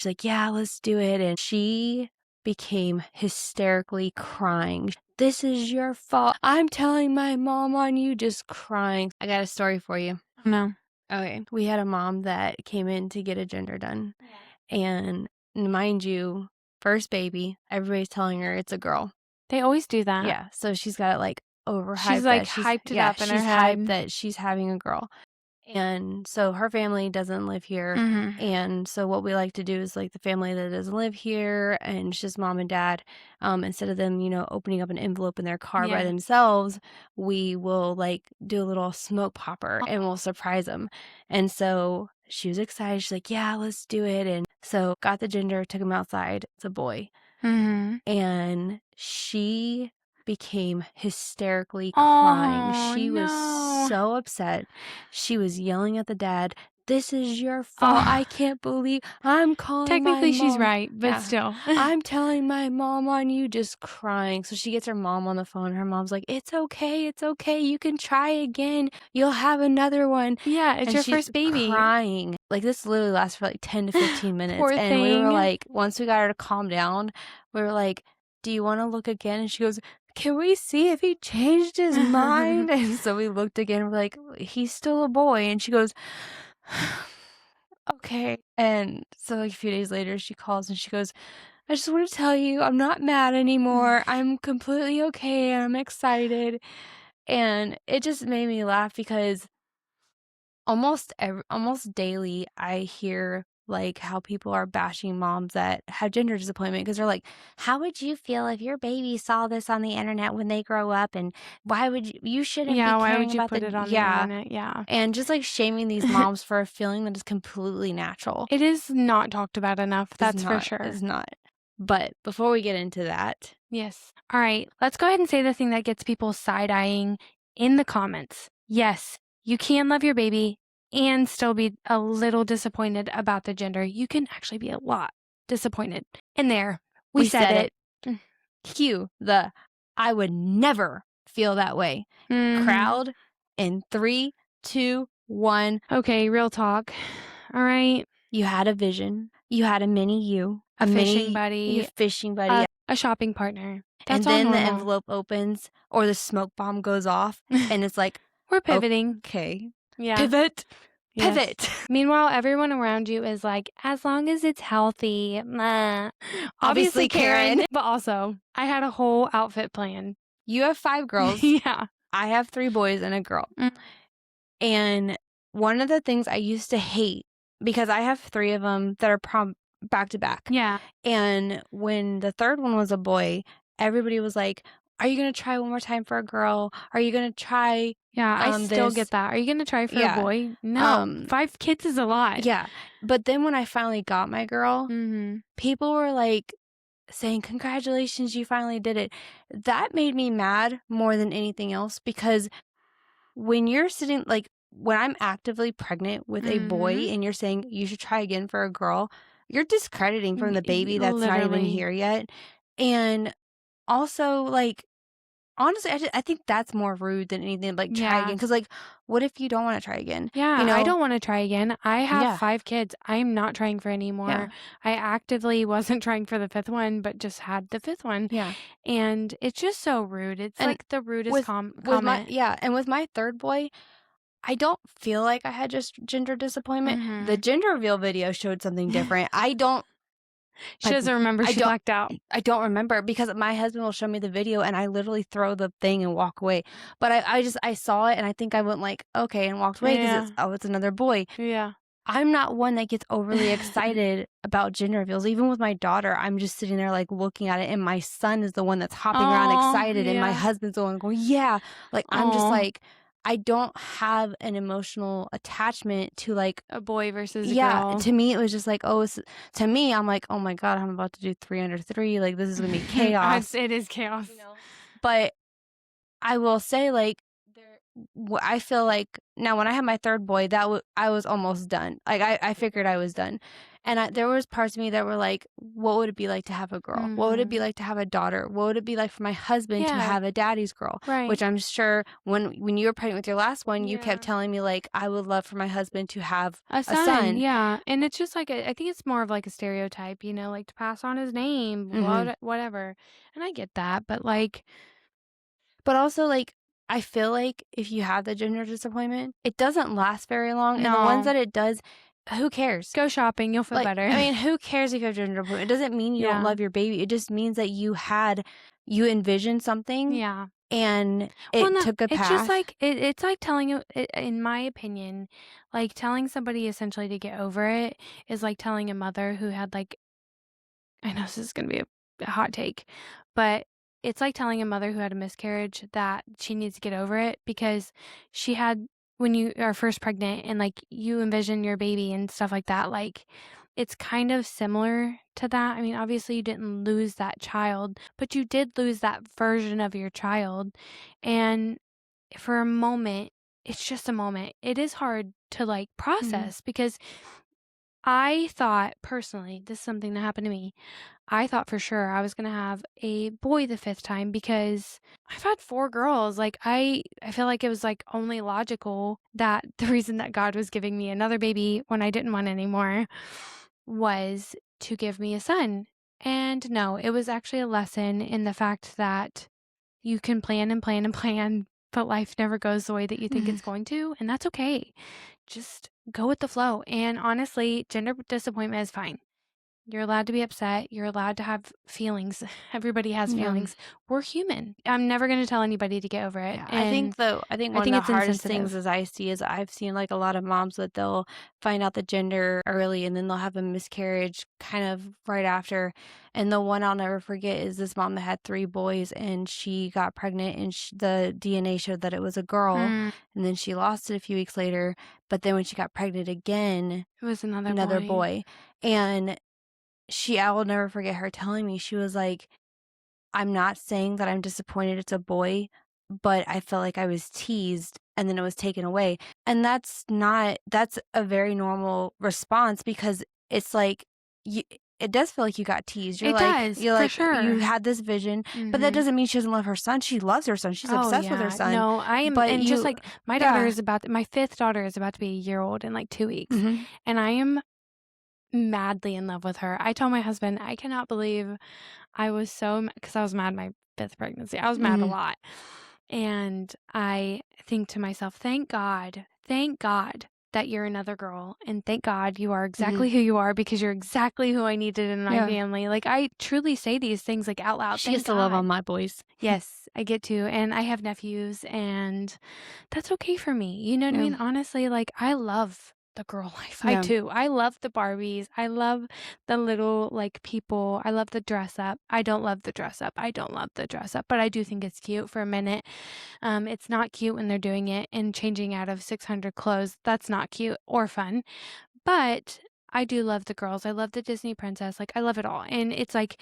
She's like, yeah, let's do it. And she became hysterically crying. This is your fault. I'm telling my mom on you, just crying. I got a story for you. No. Okay. We had a mom that came in to get a gender done. And mind you, first baby, everybody's telling her it's a girl. They always do that. Yeah. So she's got it like overhyped. She's like hyped it up in her head. Hyped that she's having a girl. And so her family doesn't live here. And so what we like to do is like the family that doesn't live here and it's just mom and dad, instead of them, opening up an envelope in their car by themselves, we will like do a little smoke popper and we'll surprise them. And so she was excited. She's like, yeah, let's do it. And so got the gender, took him outside. It's a boy. And she became hysterically crying. She was so upset. She was yelling at the dad, this is your fault. I can't believe I'm calling Technically, my mom. she's right, but still. I'm telling my mom on you, just crying. So she gets her mom on the phone. Her mom's like, it's okay. It's okay. You can try again. You'll have another one. Yeah, it's and your she's first baby. Crying. Like this literally lasts for like 10 to 15 minutes. Poor and thing. we were like, once we got her to calm down, we were like, do you want to look again? And she goes, can we see if he changed his mind? And so we looked again. We're like, he's still a boy. And she goes, okay. And so like a few days later, she calls and she goes, I just want to tell you, I'm not mad anymore. I'm completely okay. I'm excited. And it just made me laugh because almost daily I hear like how people are bashing moms that have gender disappointment because they're like, how would you feel if your baby saw this on the internet when they grow up? And why would you shouldn't be caring why would you about put it on the internet? Yeah. And just like shaming these moms for a feeling that is completely natural. It is not talked about enough. That's for sure. It's not. But before we get into that. Yes. All right. Let's go ahead and say the thing that gets people side-eyeing in the comments. Yes, you can love your baby and still be a little disappointed about the gender. You can actually be a lot disappointed. In there, we said it. Cue the I would never feel that way crowd in 3, 2, 1. Okay, real talk. All right. You had a vision. You had a mini you. A fishing buddy. A shopping partner. That's and then the envelope opens or the smoke bomb goes off and it's like, we're pivoting. Okay. Yeah. Pivot. Yes. Pivot. Meanwhile, everyone around you is like, as long as it's healthy. Obviously, Karen. But also, I had a whole outfit plan. You have 5 girls. Yeah. I have 3 boys and a girl. And one of the things I used to hate, because I have 3 of them that are back to back. Yeah. And when the third one was a boy, everybody was like, are you going to try one more time for a girl? Are you going to try? Yeah, I still get that. Are you going to try for a boy? No. 5 kids is a lot. Yeah. But then when I finally got my girl, people were like saying, congratulations, you finally did it. That made me mad more than anything else because when you're sitting, like when I'm actively pregnant with a boy and you're saying you should try again for a girl, you're discrediting from the baby that's not even here yet. And also, like, honestly, I think that's more rude than anything. Like, try again. Because, like, what if you don't want to try again? Yeah, I don't want to try again. I have 5 kids. I'm not trying for any more. Yeah. I actively wasn't trying for the 5th one, but just had the 5th one. Yeah. And it's just so rude. It's like the rudest comment. And with my 3rd boy, I don't feel like I had just gender disappointment. The gender reveal video showed something different. She doesn't remember. She blacked out. I don't remember because my husband will show me the video and I literally throw the thing and walk away. But I saw it and I think I went like, okay, and walked away because it's another boy. Yeah. I'm not one that gets overly excited about gender reveals. Even with my daughter, I'm just sitting there like looking at it and my son is the one that's hopping around excited and my husband's the one going, yeah. Like, I'm just like, I don't have an emotional attachment to like a boy versus a girl. girl. To me, it was just like, to me, I'm like, oh my God, I'm about to do 3 under 3. Like, this is going to be chaos. It is chaos. But I will say, like, I feel like now when I had my 3rd boy, I was almost done. Like, I figured I was done. And there was parts of me that were like, "What would it be like to have a girl? What would it be Mhm. like to have a daughter? What would it be like for my husband to Yeah, have a daddy's girl?" right. Which I'm sure when you were pregnant with your last one, you kept Yeah. telling me, like, "I would love for my husband to have A a son, son." yeah, and it's just like I think it's more of like a stereotype, like to pass on his name, Mhm. whatever, and I get that, but like, But also, like, I feel like if you have the gender disappointment, it doesn't last very long, and the ones no, that it does, who cares? go shopping, you'll feel Like, better. I mean, who cares if you have gender disappointment? It doesn't mean you don't Yeah, love your baby. It just means that you envisioned something yeah. and Well, it no, took a it's just path. like it's like telling you, in my opinion, like telling somebody essentially to get over it is like telling a mother who had like I know this is gonna be a hot take, but it's like telling a mother who had a miscarriage that she needs to get over it because she had when you are first pregnant and like you envision your baby and stuff like that, like it's kind of similar to that. I mean, obviously you didn't lose that child, but you did lose that version of your child. And for a moment, it's just a moment. It is hard to like Mhm. process because I thought personally, this is something that happened to me. I thought for sure I was gonna have a boy the 5th time because I've had 4 girls, like, I feel like it was, like, only logical that the reason that God was giving me another baby when I didn't want any more was to give me a son, and no, it was actually a lesson in the fact that you can plan and plan and plan, but life never goes the way that you think Mhm. it's going to, and that's okay. Just go with the flow, and honestly, gender disappointment is fine. You're allowed to be upset. You're allowed to have feelings. Everybody has Yeah. feelings. We're human. I'm never going to tell anybody to get over it. Yeah, And I think I one of think the it's hardest things insensitive. as I see is I've seen, like, a lot of moms that they'll find out the gender early, and then they'll have a miscarriage kind of right after, and the one I'll never forget is this mom that had 3 boys, and she got pregnant, and the DNA showed that it was a girl, Mm, and then she lost it a few weeks later, but then when she got pregnant again, it was another another boy. boy, and I will never forget her telling me, she was like, "I'm not saying that I'm disappointed it's a boy, but I felt like I was teased and then it was taken away." And that's a very normal response because it's like you it does feel like you got teased. It does, for You sure. had this vision, but that Hmm. doesn't mean she doesn't love her son. She loves her son. She's Oh, obsessed with her yeah. son. No, I am. But And just you like Yeah. my fifth daughter is about to be a year old in like 2 weeks. Mhm. And I am madly in love with her. I told my husband, I cannot believe I was so because I was mad my 5th pregnancy. I was mad a Mhm. lot. And I think to myself, thank God that you're another girl. And thank God you are Mhm. exactly who you are because you're exactly who I needed in my Yeah. family. Like, I truly say these things like out loud. She gets Thank to love on God. my boys. Yes, I get to. And I have nephews, and that's okay for me. You know what I Yeah. mean? Honestly, like, I love the girl life. I Yeah. do. I love the Barbies. I love the little, like, people. I love the dress up. I don't love the dress up. I don't love the dress up, but I do think it's cute for a minute. It's not cute when they're doing it and changing out of 600 clothes. That's not cute or fun. But I do love the girls. I love the Disney princess. Like, I love it all. And it's like,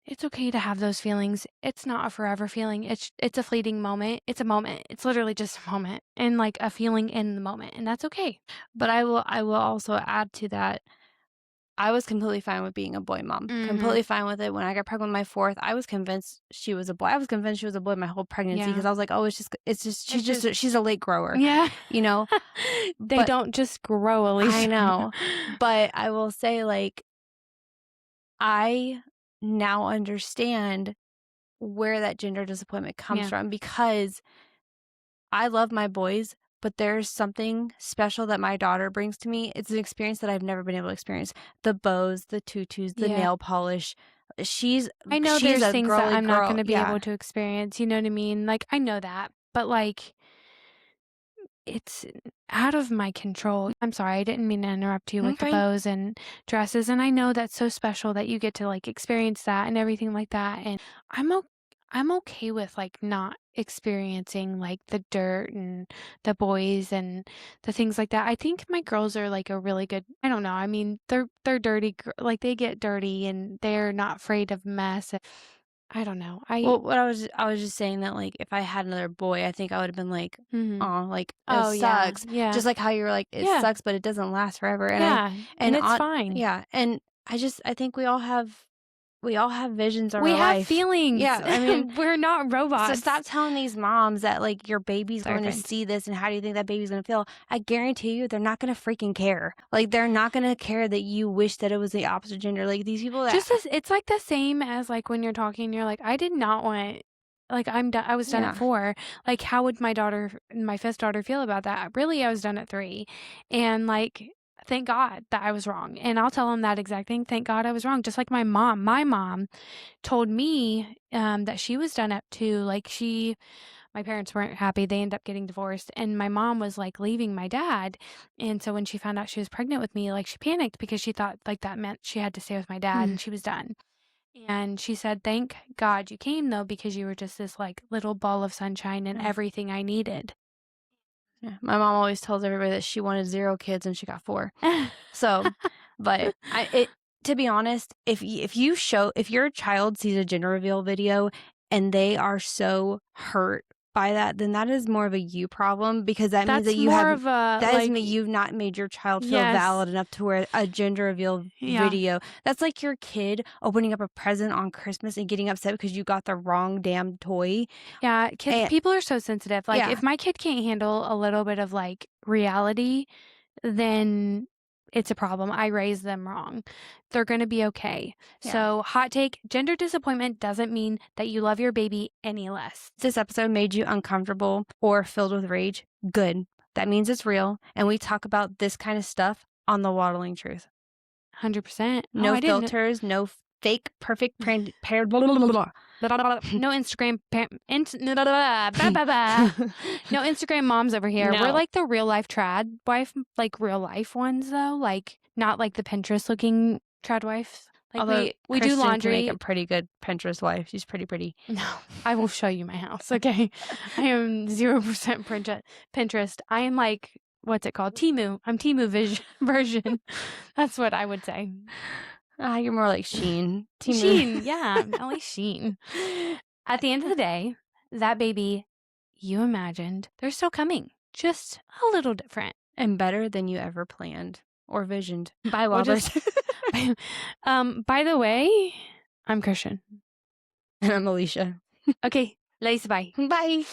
it's okay to have those feelings. It's not a forever feeling. It's a fleeting moment. It's a moment. It's literally just a moment and like a feeling in the moment, and that's okay. But I will also add to that, I was completely fine with being a boy mom, Mhm. completely fine with it. When I got pregnant with my 4th, I was convinced she was a boy. I was convinced she was a boy my whole pregnancy because Yeah. I was like, "Oh, It's just she's a late grower," yeah. you know? They But don't just grow, I Alicia. know. But I will say, like, I now understand where that gender disappointment comes Yeah. from because I love my boys, but there's something special that my daughter brings to me. It's an experience that I've never been able to experience. The bows, the tutus, the Yeah. nail polish. She's I know she's there's a things that girly I'm not girl. gonna be able Yeah. to experience, you know what I mean? Like, I know that, but, like, it's out of my control. I'm sorry, I didn't mean to interrupt you with the Okay. bows and dresses, and I know that's so special that you get to, like, experience that and everything like that, and I'm o I'm okay with, like, not experiencing, like, the dirt and the boys and the things like that. I think my girls are, like, a really good I don't know, I mean, they're dirty gir like, they get dirty and they're not afraid of mess. I don't know. Well, what I was just saying that, like, if I had another boy, I think I would've been like, Mhm. "Aw," like, "It Oh, yeah. sucks." Yeah. Just like how you were like, "It Yeah. sucks, but it doesn't last forever." Yeah, and And it's on fine. yeah, and I think we all have visions of We our have life. feelings. Yeah, I mean, We're not so robots. stop telling these moms that, like, your baby's Sorry, going to friend. see this and how do you think that baby's gonna feel? I guarantee you they're not gonna freaking care. Like, they're not gonna care that you wish that it was the opposite gender. Like, these people that Just as it's like the same as, like, when you're talking, you're like, "I did not want like, I was done at yeah. 4. Like, how would my 5th daughter feel about that? Really, I was done at 3. And, like, thank God that I was wrong. And I'll tell them that exact thing, "Thank God I was wrong." Just like my mom. My mom told me, that she was done at 2. Like, my parents weren't happy. They ended up getting divorced, and my mom was, like, leaving my dad, and so when she found out she was pregnant with me, like, she panicked because she thought, like, that meant she had to stay with my dad, Mm. and she was done. And she said, "Thank God you came, though, because you were just this, like, little ball of sunshine and Yeah. everything I needed." Yeah. My mom always tells everybody that she wanted 0 kids and she got 4. So, but to be honest, if your child sees a gender reveal video and they are so hurt by that, then that is more of a you problem because that means That's more of a, like you've not made your child feel yes. valid enough to where a gender reveal Yeah. video. That's like your kid opening up a present on Christmas and getting upset because you got the wrong damn toy. Yeah, And people are so sensitive. Like, yeah, if my kid can't handle a little bit of, like, reality, then it's a problem. I raised them wrong. They're gonna be okay. yeah. So, hot take, gender disappointment doesn't mean that you love your baby any less. If this episode made you uncomfortable or filled with rage, good. That means it's real, and we talk about this kind of stuff on the Waddling Truth. 100%. Oh, No I didn't filters, no fake perfect paired no Instagram no Instagram moms over here. We're No. like the real life trad wife, like real life ones though, like not like the Pinterest looking trad wives. Like Although we do Kristian can make laundry. a pretty good Pinterest wife. She's pretty pretty. No, I will show you my house. Okay. I am 0% Pinterest. I am like, what's it called? Timu. I'm Timu version. That's what I would say. You're more like Sheen. Sheen. Yeah. I like Sheen. At the end of the day, that baby you imagined, they're still coming. Just a little different. And better than you ever planned or visioned. Bye, We'll Wobblers. just, by the way, I'm Kristian. And I'm Alicia. Okay. Lace bye. Bye.